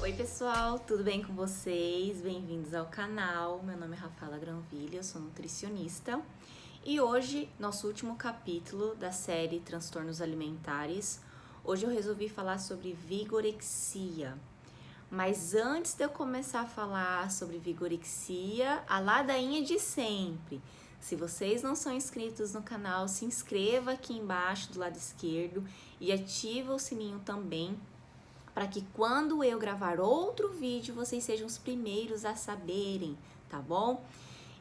Oi pessoal, tudo bem com vocês? Bem-vindos ao canal. Meu nome é Rafaela Granville, eu sou nutricionista e hoje, nosso último capítulo da série Transtornos Alimentares, hoje eu resolvi falar sobre vigorexia. Mas antes de eu começar a falar sobre vigorexia, a ladainha de sempre. Se vocês não são inscritos no canal, se inscreva aqui embaixo do lado esquerdo e ativa o sininho também, para que quando eu gravar outro vídeo, vocês sejam os primeiros a saberem, tá bom?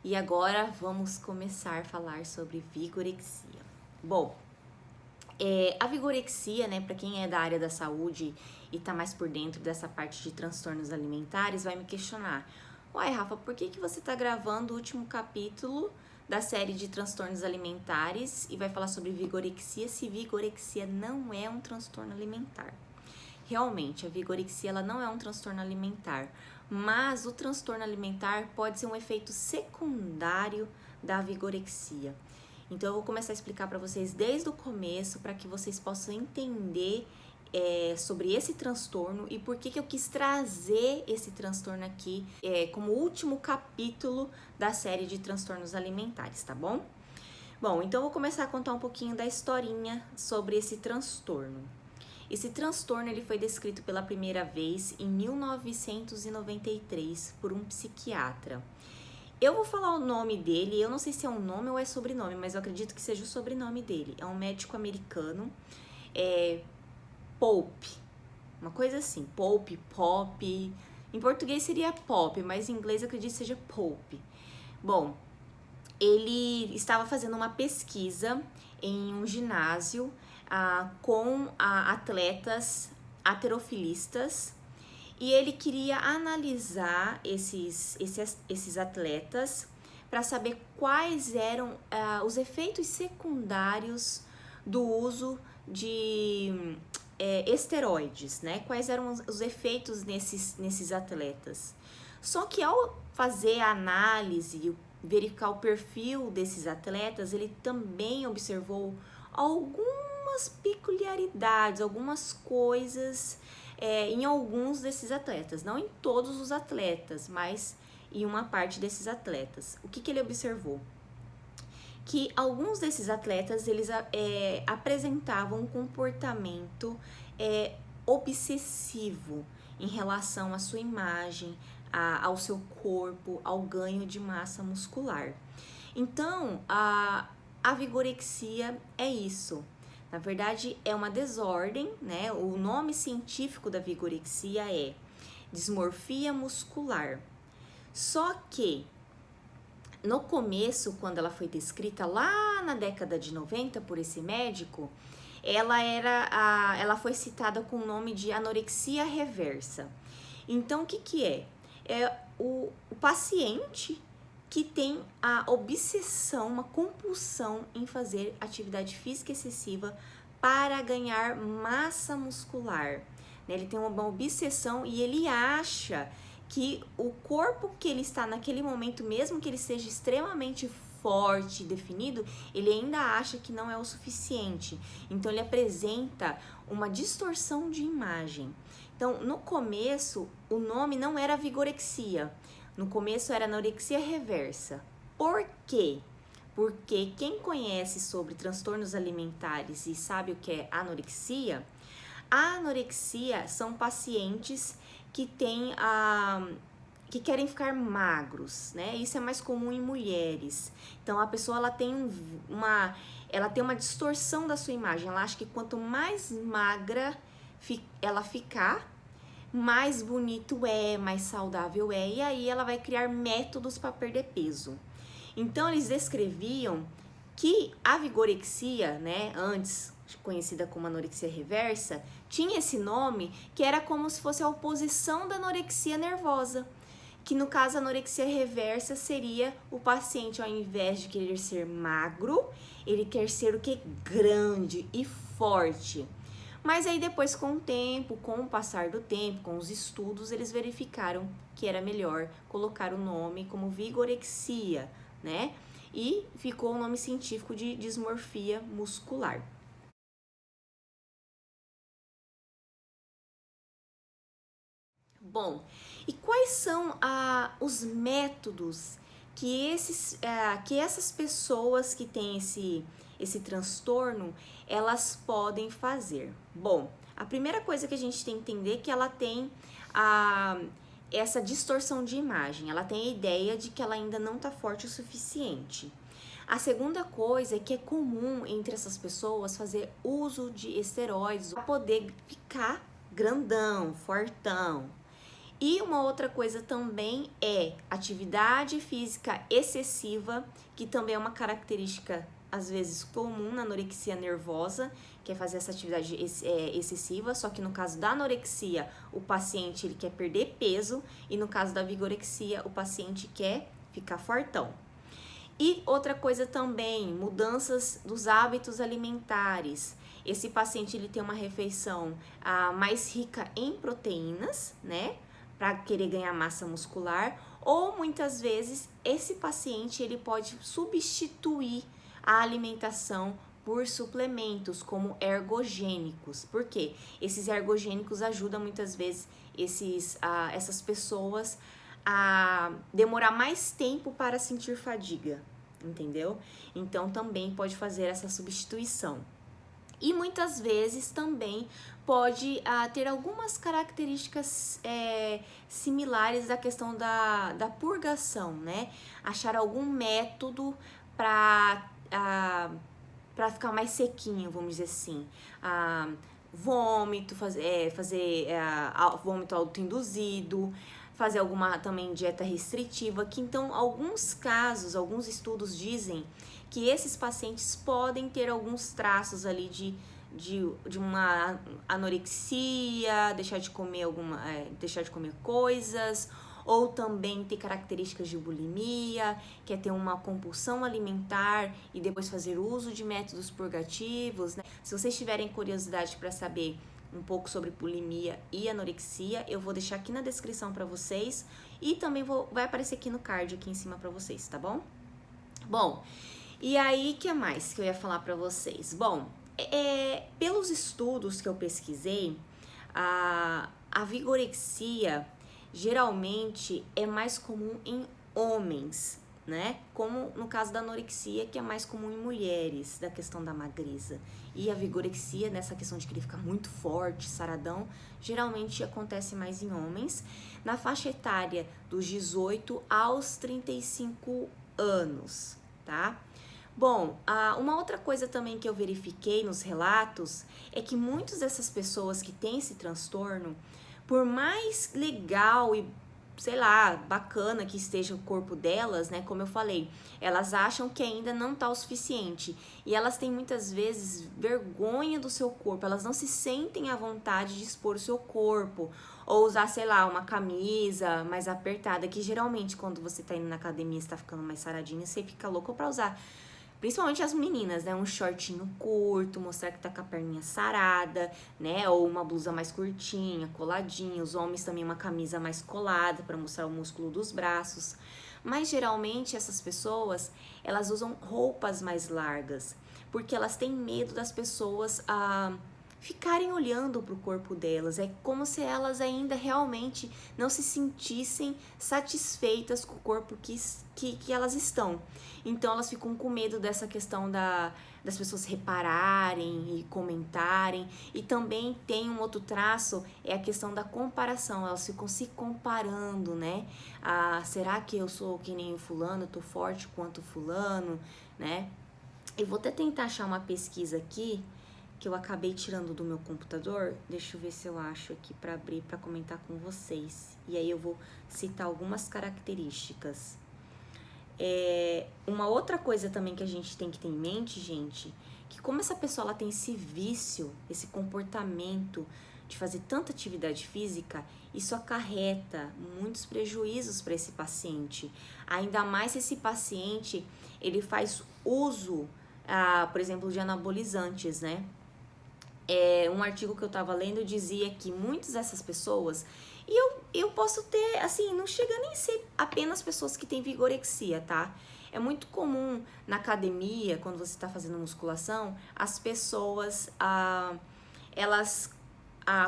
E agora vamos começar a falar sobre vigorexia. Bom, a vigorexia, né, para quem é da área da saúde e tá mais por dentro dessa parte de transtornos alimentares, vai me questionar: uai, Rafa, por que você tá gravando o último capítulo da série de transtornos alimentares e vai falar sobre vigorexia se vigorexia não é um transtorno alimentar? Realmente, a vigorexia ela não é um transtorno alimentar, mas o transtorno alimentar pode ser um efeito secundário da vigorexia. Então, eu vou começar a explicar para vocês desde o começo, para que vocês possam entender sobre esse transtorno e por que eu quis trazer esse transtorno aqui como último capítulo da série de transtornos alimentares, tá bom? Bom, então eu vou começar a contar um pouquinho da historinha sobre esse transtorno. Esse transtorno ele foi descrito pela primeira vez em 1993 por um psiquiatra. Eu vou falar o nome dele, eu não sei se é um nome ou é sobrenome, mas eu acredito que seja o sobrenome dele. É um médico americano, Pope, uma coisa assim, Pope, Pop. Em português seria Pop, mas em inglês eu acredito que seja Pope. Bom, ele estava fazendo uma pesquisa em um ginásio com atletas halterofilistas e ele queria analisar esses atletas para saber quais eram os efeitos secundários do uso de esteroides, né? Quais eram os efeitos nesses atletas. Só que ao fazer a análise, verificar o perfil desses atletas, ele também observou algumas peculiaridades, algumas coisas em alguns desses atletas, não em todos os atletas, mas em uma parte desses atletas. O que ele observou? Que alguns desses atletas eles apresentavam um comportamento obsessivo em relação à sua imagem, ao seu corpo, ao ganho de massa muscular. Então, a vigorexia é isso. Na verdade, é uma desordem, né? O nome científico da vigorexia é dismorfia muscular. Só que no começo, quando ela foi descrita lá na década de 90 por esse médico, ela foi citada com o nome de anorexia reversa. Então, o que é? É o paciente que tem a obsessão, uma compulsão em fazer atividade física excessiva para ganhar massa muscular. Ele tem uma obsessão e ele acha que o corpo que ele está naquele momento, mesmo que ele seja extremamente forte e definido, ele ainda acha que não é o suficiente. Então, ele apresenta uma distorção de imagem. Então, no começo, o nome não era vigorexia. No começo era anorexia reversa. Por quê? Porque quem conhece sobre transtornos alimentares e sabe o que é anorexia, a anorexia são pacientes que que querem ficar magros, né? Isso é mais comum em mulheres. Então a pessoa ela tem uma distorção da sua imagem. Ela acha que quanto mais magra ela ficar, mais bonito mais saudável e aí ela vai criar métodos para perder peso. Então eles descreviam que a vigorexia, né, antes conhecida como anorexia reversa, tinha esse nome que era como se fosse a oposição da anorexia nervosa, que no caso a anorexia reversa seria o paciente, ao invés de querer ser magro, ele quer ser o que? Grande e forte. Mas aí depois com o tempo, com o passar do tempo, com os estudos, eles verificaram que era melhor colocar o nome como vigorexia, né? E ficou o nome científico de dismorfia muscular. Bom, e quais são os métodos que essas pessoas que têm esse transtorno, elas podem fazer? Bom, a primeira coisa que a gente tem que entender é que ela tem essa distorção de imagem, ela tem a ideia de que ela ainda não está forte o suficiente. A segunda coisa é que é comum entre essas pessoas fazer uso de esteroides para poder ficar grandão, fortão. E uma outra coisa também é atividade física excessiva, que também é uma característica às vezes comum na anorexia nervosa, que é fazer essa atividade excessiva, só que no caso da anorexia, o paciente ele quer perder peso, e no caso da vigorexia, o paciente quer ficar fortão. E outra coisa também, mudanças dos hábitos alimentares. Esse paciente ele tem uma refeição mais rica em proteínas, né? Para querer ganhar massa muscular, ou muitas vezes esse paciente ele pode substituir a alimentação por suplementos como ergogênicos. Por quê? Esses ergogênicos ajudam muitas vezes essas pessoas a demorar mais tempo para sentir fadiga, entendeu? Então também pode fazer essa substituição. E muitas vezes também pode ter algumas características similares à questão da purgação, né? Achar algum método para ficar mais sequinho, vamos dizer assim. Vômito, fazer vômito autoinduzido, fazer alguma também dieta restritiva, que então alguns casos, alguns estudos dizem que esses pacientes podem ter alguns traços ali de uma anorexia, deixar de comer coisas, ou também ter características de bulimia, que é ter uma compulsão alimentar e depois fazer uso de métodos purgativos, né? Se vocês tiverem curiosidade para saber um pouco sobre bulimia e anorexia, eu vou deixar aqui na descrição para vocês, e também vai aparecer aqui no card aqui em cima para vocês, tá bom? Bom, e aí, o que mais que eu ia falar para vocês? Bom, pelos estudos que eu pesquisei, a vigorexia geralmente é mais comum em homens, né? Como no caso da anorexia, que é mais comum em mulheres, da questão da magreza. E a vigorexia, nessa questão de querer ficar muito forte, saradão, geralmente acontece mais em homens, na faixa etária dos 18 aos 35 anos, tá? Bom, uma outra coisa também que eu verifiquei nos relatos é que muitas dessas pessoas que têm esse transtorno, por mais legal e, sei lá, bacana que esteja o corpo delas, né? Como eu falei, elas acham que ainda não tá o suficiente. E elas têm muitas vezes vergonha do seu corpo, elas não se sentem à vontade de expor o seu corpo. Ou usar, sei lá, uma camisa mais apertada, que geralmente quando você tá indo na academia, você tá ficando mais saradinha, você fica louco pra usar. Principalmente as meninas, né? Um shortinho curto, mostrar que tá com a perninha sarada, né? Ou uma blusa mais curtinha, coladinha. Os homens também uma camisa mais colada para mostrar o músculo dos braços. Mas geralmente essas pessoas, elas usam roupas mais largas, porque elas têm medo das pessoas ficarem olhando para o corpo delas. É como se elas ainda realmente não se sentissem satisfeitas com o corpo que elas estão. Então elas ficam com medo dessa questão das pessoas repararem e comentarem. E também tem um outro traço, é a questão da comparação. Elas ficam se comparando, né? Será que eu sou que nem o fulano, eu tô forte quanto o fulano, né? Eu vou até tentar achar uma pesquisa aqui que eu acabei tirando do meu computador. Deixa eu ver se eu acho aqui para abrir, para comentar com vocês. E aí eu vou citar algumas características. Uma outra coisa também que a gente tem que ter em mente, gente, que como essa pessoa ela tem esse vício, esse comportamento de fazer tanta atividade física, isso acarreta muitos prejuízos para esse paciente. Ainda mais se esse paciente ele faz uso, por exemplo, de anabolizantes, né? Um artigo que eu tava lendo dizia que muitas dessas pessoas, e eu posso ter, assim, não chega nem a ser apenas pessoas que têm vigorexia, tá? É muito comum na academia, quando você tá fazendo musculação, as pessoas, elas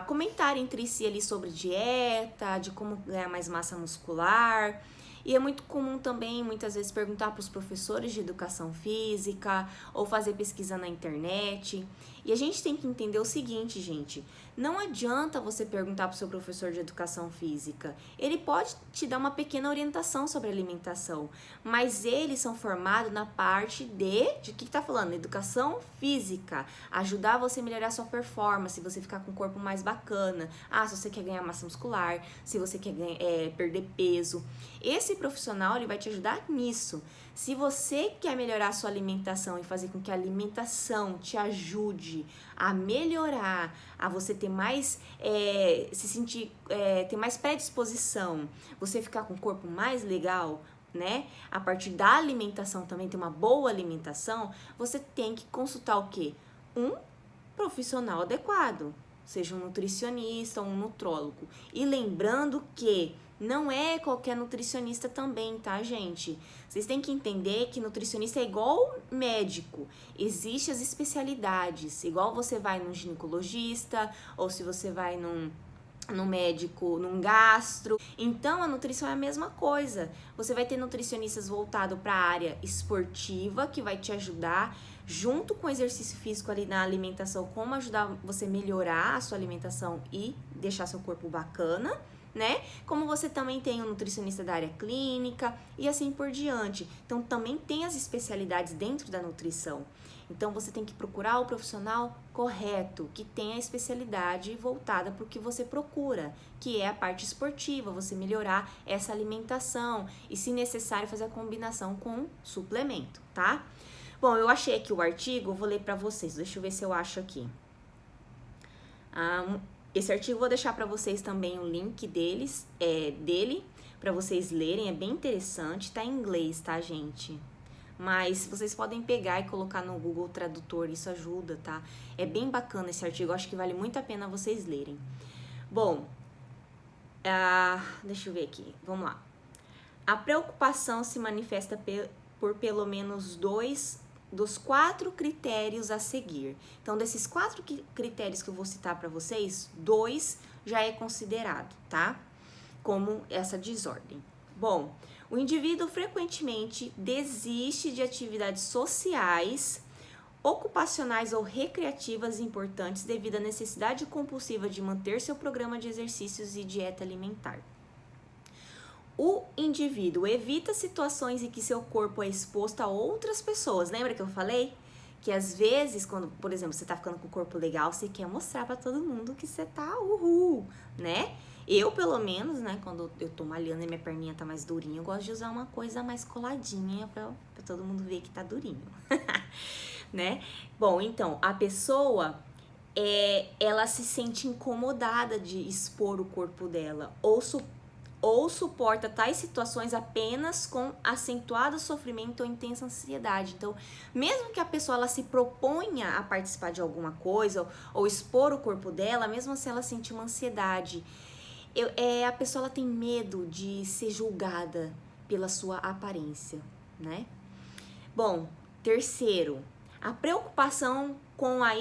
comentar entre si ali sobre dieta, de como ganhar mais massa muscular. E é muito comum também, muitas vezes, perguntar para os professores de educação física ou fazer pesquisa na internet. E a gente tem que entender o seguinte, gente, não adianta você perguntar para o seu professor de educação física. Ele pode te dar uma pequena orientação sobre alimentação, mas eles são formados na parte de que tá falando? Educação física, ajudar você a melhorar a sua performance, você ficar com o corpo mais bacana. Se você quer ganhar massa muscular, se você quer perder peso. Esse profissional, ele vai te ajudar nisso. Se você quer melhorar a sua alimentação e fazer com que a alimentação te ajude a melhorar, a você ter mais, ter mais predisposição, você ficar com o corpo mais legal, né? A partir da alimentação também, ter uma boa alimentação, você tem que consultar o quê? Um profissional adequado, seja um nutricionista ou um nutrólogo. E lembrando que não é qualquer nutricionista também, tá, gente? Vocês têm que entender que nutricionista é igual médico. Existem as especialidades. Igual você vai num ginecologista, ou se você vai num médico, num gastro. Então, a nutrição é a mesma coisa. Você vai ter nutricionistas voltados para a área esportiva, que vai te ajudar, junto com o exercício físico ali na alimentação, como ajudar você a melhorar a sua alimentação e deixar seu corpo bacana, né? Como você também tem um nutricionista da área clínica e assim por diante. Então, também tem as especialidades dentro da nutrição. Então, você tem que procurar o profissional correto, que tenha a especialidade voltada para o que você procura, que é a parte esportiva, você melhorar essa alimentação e, se necessário, fazer a combinação com suplemento, tá? Bom, eu achei aqui o artigo, vou ler para vocês. Deixa eu ver se eu acho aqui. Esse artigo eu vou deixar para vocês também o link dele, para vocês lerem, é bem interessante, tá em inglês, tá, gente? Mas vocês podem pegar e colocar no Google Tradutor, isso ajuda, tá? É bem bacana esse artigo, acho que vale muito a pena vocês lerem. Bom, deixa eu ver aqui, vamos lá. A preocupação se manifesta por pelo menos 2 dos 4 critérios a seguir. Então, desses 4 critérios que eu vou citar para vocês, 2 já é considerado, tá? Como essa desordem. Bom, o indivíduo frequentemente desiste de atividades sociais, ocupacionais ou recreativas importantes devido à necessidade compulsiva de manter seu programa de exercícios e dieta alimentar. O indivíduo evita situações em que seu corpo é exposto a outras pessoas. Lembra que eu falei? Que às vezes, quando, por exemplo, você tá ficando com o corpo legal, você quer mostrar pra todo mundo que você tá né? Eu, pelo menos, né, quando eu tô malhando e minha perninha tá mais durinha, eu gosto de usar uma coisa mais coladinha pra todo mundo ver que tá durinho, né? Bom, então, a pessoa, ela se sente incomodada de expor o corpo dela, ou suporta tais situações apenas com acentuado sofrimento ou intensa ansiedade. Então, mesmo que a pessoa ela se proponha a participar de alguma coisa ou expor o corpo dela, mesmo assim ela sente uma ansiedade. A pessoa ela tem medo de ser julgada pela sua aparência, né? Bom, terceiro, a preocupação com a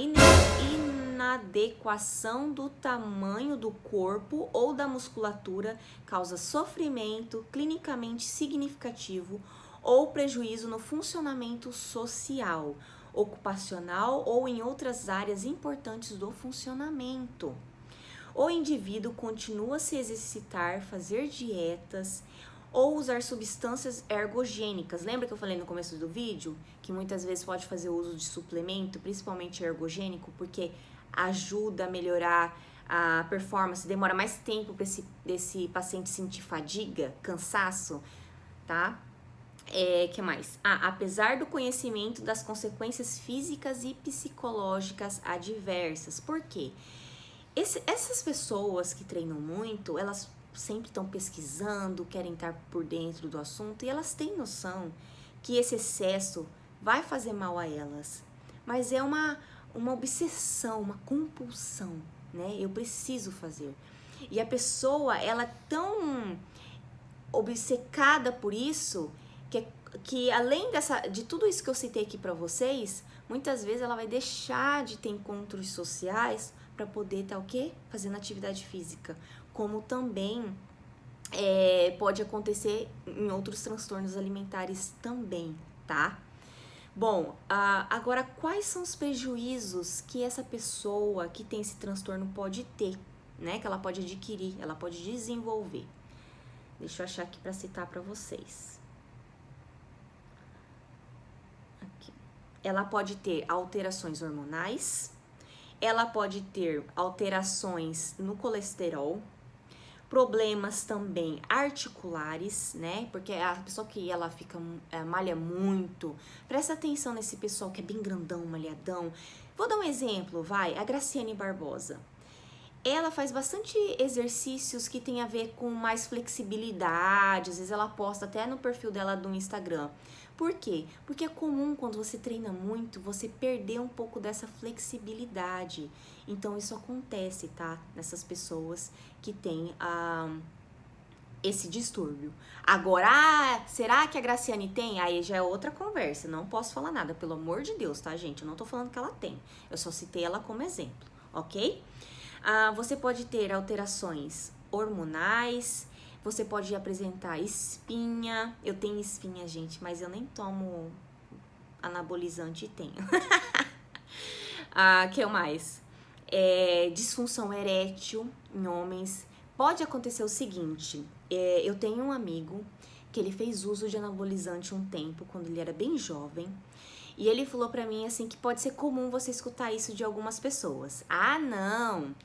inadequação do tamanho do corpo ou da musculatura causa sofrimento clinicamente significativo ou prejuízo no funcionamento social, ocupacional ou em outras áreas importantes do funcionamento. O indivíduo continua a se exercitar, fazer dietas ou usar substâncias ergogênicas. Lembra que eu falei no começo do vídeo que muitas vezes pode fazer uso de suplemento, principalmente ergogênico, porque ajuda a melhorar a performance, demora mais tempo para esse paciente sentir fadiga, cansaço, tá? Que mais? Apesar do conhecimento das consequências físicas e psicológicas adversas. Por quê? Essas pessoas que treinam muito, elas sempre estão pesquisando, querem estar por dentro do assunto e elas têm noção que esse excesso vai fazer mal a elas. Mas é uma obsessão, uma compulsão, né? Eu preciso fazer. E a pessoa, ela é tão obcecada por isso que além de tudo isso que eu citei aqui para vocês, muitas vezes ela vai deixar de ter encontros sociais para poder estar o quê? Fazendo atividade física. Como também pode acontecer em outros transtornos alimentares também, tá? Bom, agora quais são os prejuízos que essa pessoa que tem esse transtorno pode ter, né? Que ela pode adquirir, ela pode desenvolver. Deixa eu achar aqui para citar para vocês. Aqui. Ela pode ter alterações hormonais, ela pode ter alterações no colesterol, problemas também articulares, né? Porque a pessoa que ela malha muito, presta atenção nesse pessoal que é bem grandão, malhadão. Vou dar um exemplo, a Graciane Barbosa. Ela faz bastante exercícios que tem a ver com mais flexibilidade, às vezes ela posta até no perfil dela do Instagram. Por quê? Porque é comum quando você treina muito, você perder um pouco dessa flexibilidade. Então isso acontece, tá? Nessas pessoas que têm esse distúrbio. Agora, será que a Graciane tem? Aí já é outra conversa, não posso falar nada, pelo amor de Deus, tá, gente? Eu não tô falando que ela tem, eu só citei ela como exemplo, ok? Você pode ter alterações hormonais, você pode apresentar espinha. Eu tenho espinha, gente, mas eu nem tomo anabolizante e tenho. Que mais? Disfunção erétil em homens. Pode acontecer o seguinte, eu tenho um amigo que ele fez uso de anabolizante um tempo, quando ele era bem jovem. E ele falou pra mim assim que pode ser comum você escutar isso de algumas pessoas. Não,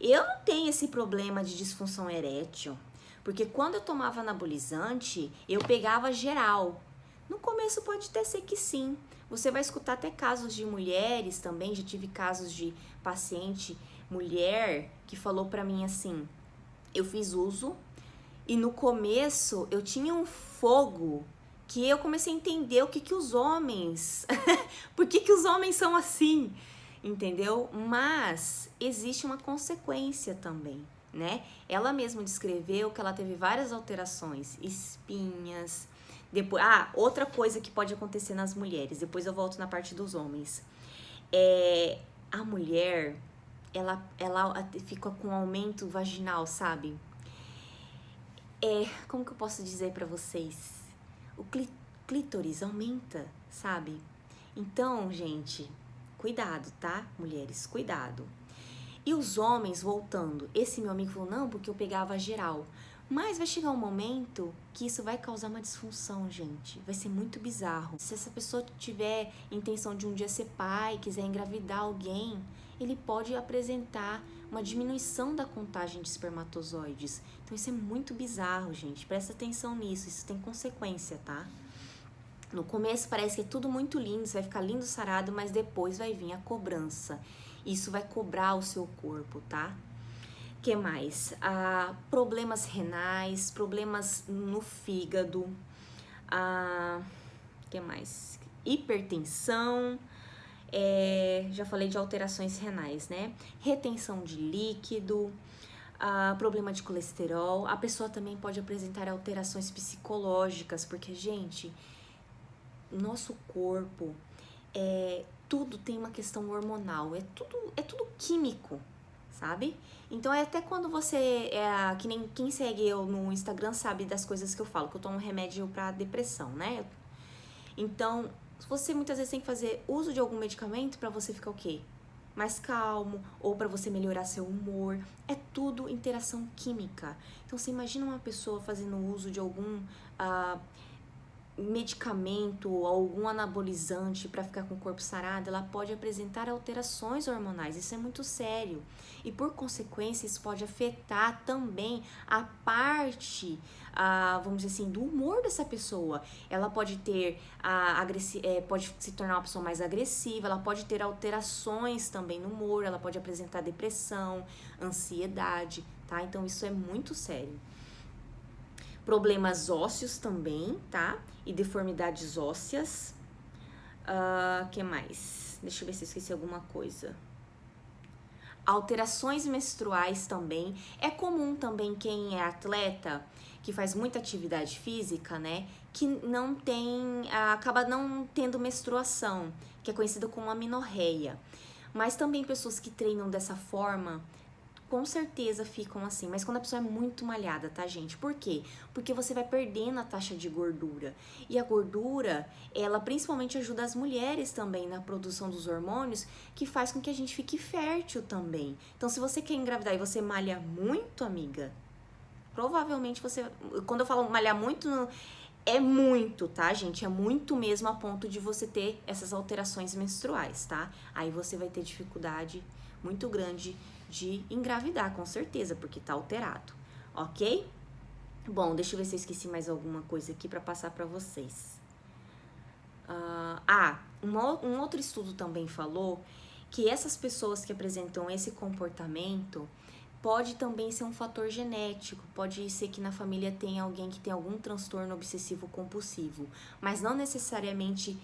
eu não tenho esse problema de disfunção erétil, porque quando eu tomava anabolizante, eu pegava geral. No começo pode até ser que sim. Você vai escutar até casos de mulheres também, já tive casos de paciente, mulher, que falou pra mim assim, eu fiz uso e no começo eu tinha um fogo que eu comecei a entender o que os homens, por que os homens são assim, entendeu? Mas existe uma consequência também, né? Ela mesma descreveu que ela teve várias alterações, espinhas, depois, outra coisa que pode acontecer nas mulheres, depois eu volto na parte dos homens, a mulher, ela fica com aumento vaginal, sabe? Como que eu posso dizer pra vocês? O clítoris aumenta, sabe? Então, gente, cuidado, tá? Mulheres, cuidado. E os homens, voltando, esse meu amigo falou, não, porque eu pegava geral. Mas vai chegar um momento que isso vai causar uma disfunção, gente. Vai ser muito bizarro. Se essa pessoa tiver intenção de um dia ser pai, quiser engravidar alguém, ele pode apresentar uma diminuição da contagem de espermatozoides. Então isso é muito bizarro, gente. Presta atenção nisso, isso tem consequência, tá? No começo parece que é tudo muito lindo, você vai ficar lindo, sarado, mas depois vai vir a cobrança. Isso vai cobrar o seu corpo, tá? Que mais? Problemas renais, problemas no fígado, que mais? Hipertensão, já falei de alterações renais, né? Retenção de líquido, problema de colesterol. A pessoa também pode apresentar alterações psicológicas, porque, gente, nosso corpo, tudo tem uma questão hormonal, é tudo químico, sabe? Então, até quando você, que nem quem segue eu no Instagram sabe das coisas que eu falo, que eu tomo remédio pra depressão, né? Então, você muitas vezes tem que fazer uso de algum medicamento pra você ficar o quê? Mais calmo, ou pra você melhorar seu humor. É tudo interação química. Então, você imagina uma pessoa fazendo uso de algum medicamento ou algum anabolizante para ficar com o corpo sarado, ela pode apresentar alterações hormonais, isso é muito sério. E por consequência, isso pode afetar também a parte, vamos dizer assim, do humor dessa pessoa. Ela pode ter, pode se tornar uma pessoa mais agressiva, ela pode ter alterações também no humor, ela pode apresentar depressão, ansiedade, tá? Então isso é muito sério. Problemas ósseos também, tá? E deformidades ósseas. Que mais? Deixa eu ver se eu esqueci alguma coisa. Alterações menstruais também. É comum também quem é atleta, que faz muita atividade física, né? Que não tem, acaba não tendo menstruação, que é conhecido como amenorreia. Mas também pessoas que treinam dessa forma, com certeza ficam assim. Mas quando a pessoa é muito malhada, tá, gente? Por quê? Porque você vai perdendo a taxa de gordura. E a gordura, ela principalmente ajuda as mulheres também na produção dos hormônios, que faz com que a gente fique fértil também. Então, se você quer engravidar e você malha muito, amiga, provavelmente você... Quando eu falo malhar muito, é muito, tá, gente? É muito mesmo a ponto de você ter essas alterações menstruais, tá? Aí você vai ter dificuldade muito grande de engravidar, com certeza, porque tá alterado, ok? Bom, deixa eu ver se eu esqueci mais alguma coisa aqui pra passar pra vocês. Um outro estudo também falou que essas pessoas que apresentam esse comportamento pode também ser um fator genético, pode ser que na família tenha alguém que tem algum transtorno obsessivo compulsivo, mas não necessariamente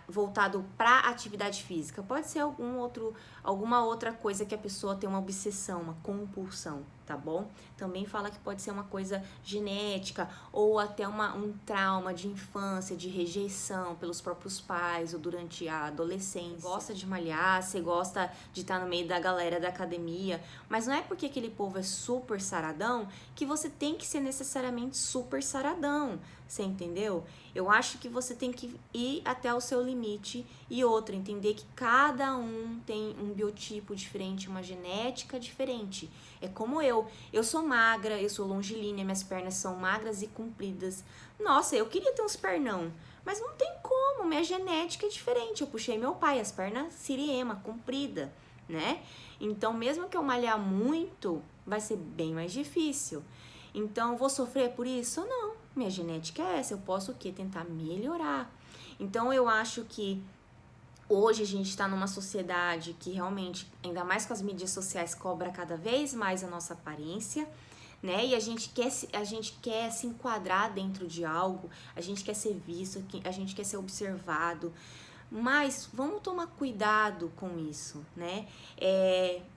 voltado para atividade física. Pode ser alguma outra coisa que a pessoa tem uma obsessão, uma compulsão, tá bom? Também fala que pode ser uma coisa genética ou até um trauma de infância, de rejeição pelos próprios pais ou durante a adolescência. Você gosta de malhar, você gosta de estar no meio da galera da academia, mas não é porque aquele povo é super saradão que você tem que ser necessariamente super saradão. Você entendeu? Eu acho que você tem que ir até o seu limite e entender que cada um tem um biotipo diferente, uma genética diferente. É como eu sou magra, eu sou longilínea, minhas pernas são magras e compridas. Nossa, eu queria ter uns pernão, mas não tem como, minha genética é diferente. Eu puxei meu pai, as pernas siriema, comprida, né? Então, mesmo que eu malhar muito, vai ser bem mais difícil. Então, vou sofrer por isso? Não. Minha genética é essa, eu posso o quê? Tentar melhorar. Então, eu acho que hoje a gente está numa sociedade que realmente, ainda mais com as mídias sociais, cobra cada vez mais a nossa aparência, né? E a gente quer se enquadrar dentro de algo, a gente quer ser visto, a gente quer ser observado. Mas vamos tomar cuidado com isso, né?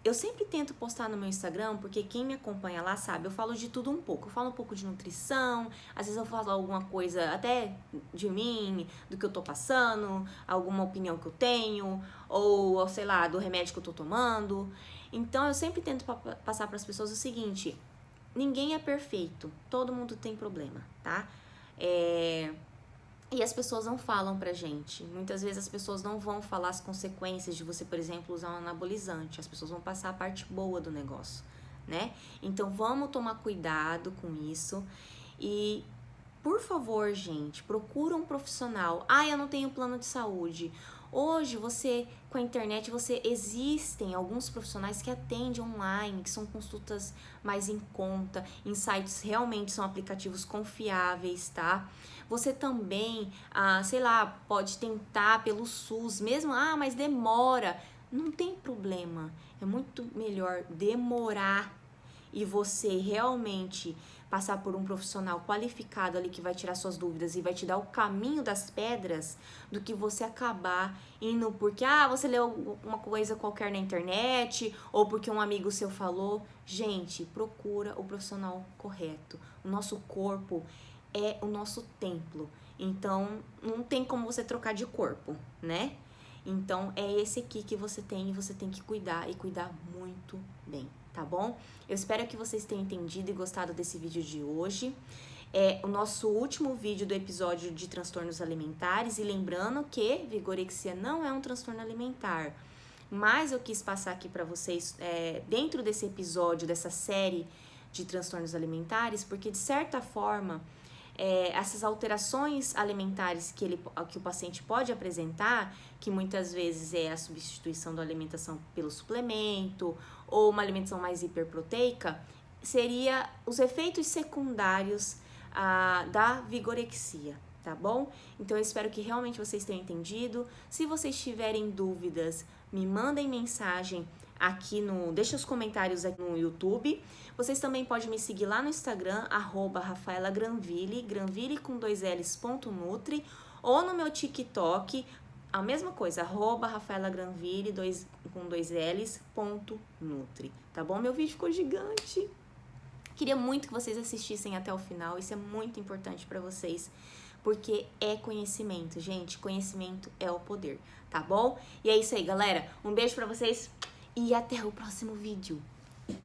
Eu sempre tento postar no meu Instagram, porque quem me acompanha lá sabe, eu falo de tudo um pouco. Eu falo um pouco de nutrição, às vezes eu falo alguma coisa até de mim, do que eu tô passando, alguma opinião que eu tenho, ou sei lá, do remédio que eu tô tomando. Então eu sempre tento passar para as pessoas o seguinte: ninguém é perfeito, todo mundo tem problema, tá? E as pessoas não falam pra gente. Muitas vezes as pessoas não vão falar as consequências de você, por exemplo, usar um anabolizante. As pessoas vão passar a parte boa do negócio, né? Então vamos tomar cuidado com isso. E, por favor, gente, procura um profissional. Eu não tenho plano de saúde. Hoje, com a internet, existem alguns profissionais que atendem online, que são consultas mais em conta, em sites realmente são aplicativos confiáveis, tá? Você também, pode tentar pelo SUS, mesmo, mas demora. Não tem problema, é muito melhor demorar e você realmente passar por um profissional qualificado ali que vai tirar suas dúvidas e vai te dar o caminho das pedras, do que você acabar indo porque você leu uma coisa qualquer na internet ou porque um amigo seu falou. Gente, procura o profissional correto. O nosso corpo é o nosso templo, então não tem como você trocar de corpo, né? Então é esse aqui que você tem e você tem que cuidar e cuidar muito bem, tá bom? Eu espero que vocês tenham entendido e gostado desse vídeo de hoje. É o nosso último vídeo do episódio de transtornos alimentares, e lembrando que vigorexia não é um transtorno alimentar, mas eu quis passar aqui para vocês dentro desse episódio, dessa série de transtornos alimentares, porque de certa forma essas alterações alimentares que o paciente pode apresentar, que muitas vezes é a substituição da alimentação pelo suplemento ou uma alimentação mais hiperproteica, seria os efeitos secundários da vigorexia, tá bom? Então eu espero que realmente vocês tenham entendido. Se vocês tiverem dúvidas, me mandem mensagem aqui deixa os comentários aqui no YouTube. Vocês também podem me seguir lá no Instagram, @RafaelaGranville, Granville com 2Ls.nutri, ou no meu TikTok, a mesma coisa, @RafaelaGranville, com 2Ls.nutri, tá bom? Meu vídeo ficou gigante. Queria muito que vocês assistissem até o final, isso é muito importante para vocês, porque é conhecimento, gente. Conhecimento é o poder, tá bom? E é isso aí, galera. Um beijo pra vocês e até o próximo vídeo.